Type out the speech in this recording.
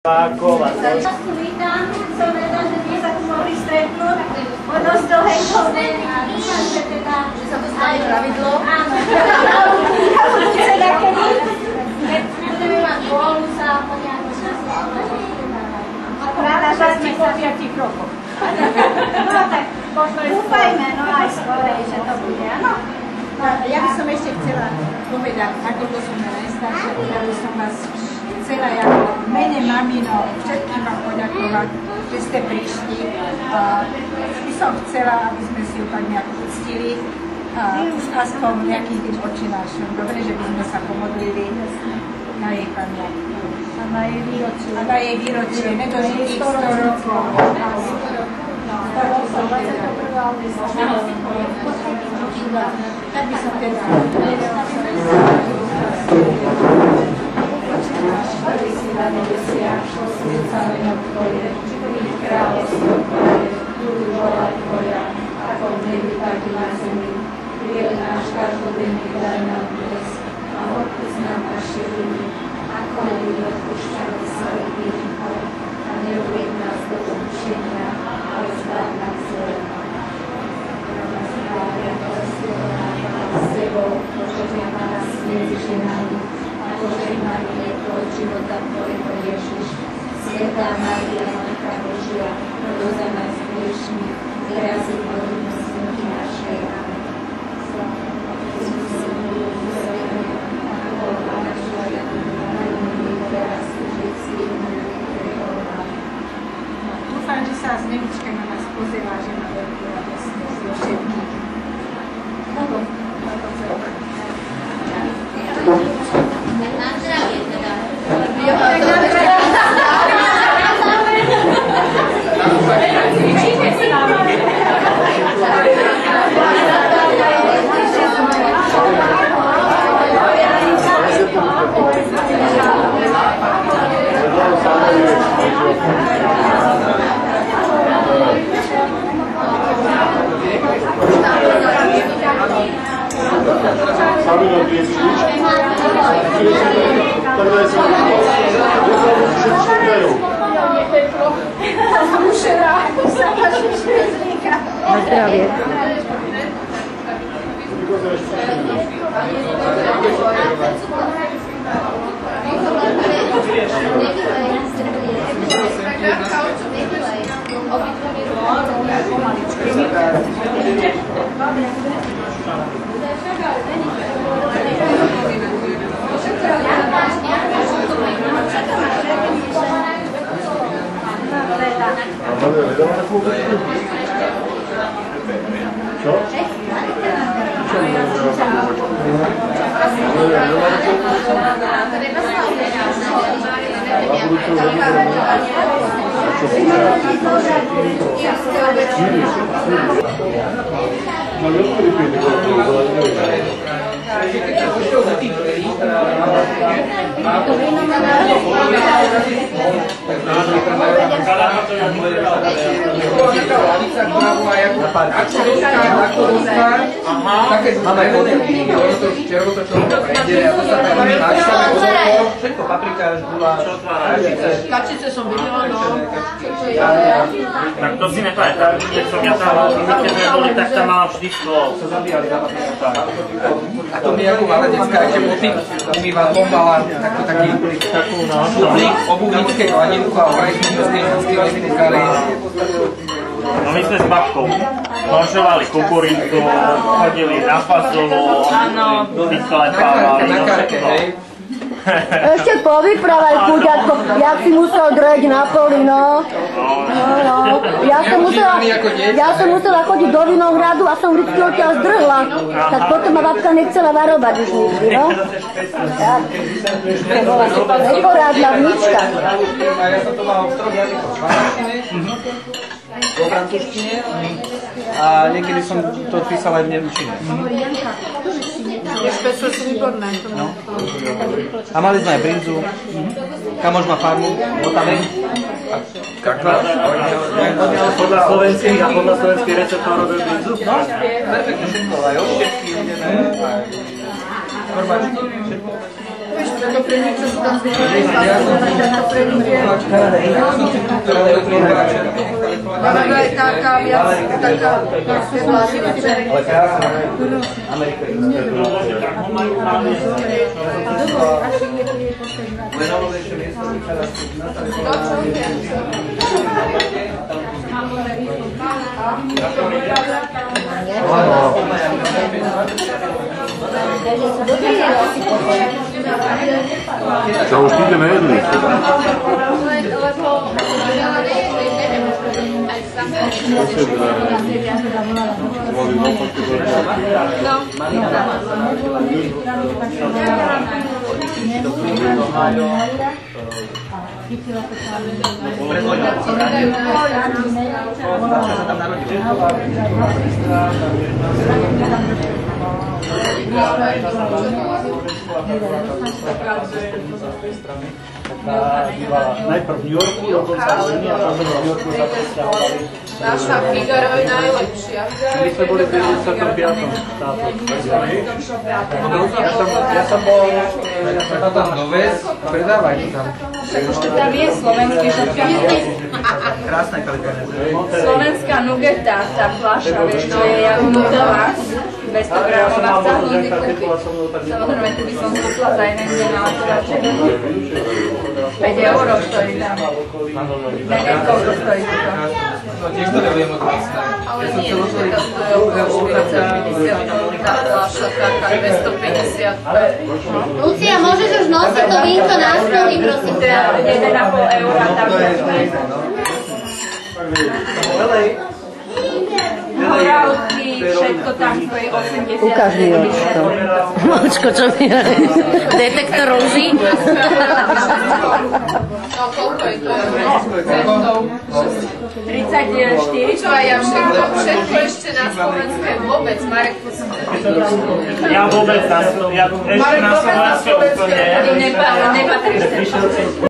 Vítam, som rada, že sme sa tu mohli stretnúť. Po dosť dlhej dobe, že teda... Že sa to stane pravidlo. Áno, ja budúce nakedy. Budeme mať bolu sa po nejakom čase. Rada, že sme po 5 rokoch. No tak, dúfajme, no aj skorej, že to bude, áno. Ja by som ešte chcela povedať, ako to som najstaršia, ja by som vás chcela ako mene mamino všetkým vám poďakovať, že ste prišli. By som chcela, aby sme si ju tak nejak uctili, už aspoň nejakým tým očinášom. Dobre, že by sme sa pomodlili na jej pamiatku. A na jej výročie. A na jej výročie, nedožitých 100 rokov. Tak by som teda ktorý si na nebesiach, posviedca meno Tvoje, príď kráľovstvo Tvoje, buď vôľa Tvoja, ako v nebi, tak i na zemi. Chlieb náš každodenný daj nám dnes a odpusť nám naše viny, ako my odpúšťame svojim vinníkom. A neuveď nás do pokušenia, ale zbav nás zlého. Mária, prosílná Pána s Tebou, požehnaná si medzi ženami, požehnaný je plod života Tvojho Ježiš. Svätá Mária, Matka Božia, roduj za nás hriešnych, teraz i v hodinu smrti našej. Amen. Sláva Otcu, Synu i Duchu Svätému, ako bolo na našu a nyní teraz i vždycky i na veky vekov. Amen. Dúfam, že sa z nebička na nás pozerá, že má veľkú radosť zo všetkých. Na zdravie teda. Na zdravie. Co? Všetko, paprika, žula, kačice som videla, no. Tak to si nepamätám, keď som ja tam keď sme boli, tak tam mala vždy stôl. sa zabíjali na paprika. A to mi ako malé detská ešte motív umývadlom mala taký šuplík obuvníckej hladinku a vraj sme to s tým vystýkali. No my sme s babkou konšovali kukuricu, chodili na fazolu, vyklepávali. Na karke, hej? Ešte povyprávali chuďatko, jak si musel dreť na poli, no. No. Ja som musela chodiť do Vinohradu a som vždycky odtiaľ zdrhla. Tak potom ma babka nechcela varovať už nikdy, no. Tak. To bola neporádna vnička. Ja som to mal v troch jazykoch. Po francúzštine a niekedy som to písal aj v nemčine. Špecle sú výborné. A mali sme aj brinzu, kamož má farmu, bol tam aj Podľa slovenských receptov robil brinzu? no, perfektne všetko, aj oštetky, aj korbačky, všetko. ženy, čo sú tam zvykli, tak to predíde. Ona je taká viac, taká zvláštna. To už ideme jedli. Najprv v New Yorku, dokonca v Lini a potom v New Yorku sa presťahovali. Naša Figaro je najlepšia. My sme boli v 95. Ja som bol... tam dovez, predávaj tam. Však už to tam je slovenský šotkami. Krásne kalifornie. Slovenská nugeta, tá fľaša, vieš, čo je jak nutová. 200 gramová v Zahlody kúpiť. Samozrejme, tu by som kúpila za jeden deň, ale to radšej 5 € stojí tam. Neviem, koľko stojí to. Tiež to neviem moc vlastné. Ale nie, že to stojí okolo 450, tá fľaša taká 250. Lucia, môžeš už nosiť to vínko na stoli, prosím ťa. 1,5 € tam horálky, všetko tam stojí 80 €. Ukáž mi to. Močko, čo mi je? Detektor lží? No koľko je to centov? 34. Čo aj ja všetko ešte na Slovensku je vôbec, Marek, Ja vôbec, ja ešte na Slovensku úplne. Nepatríš.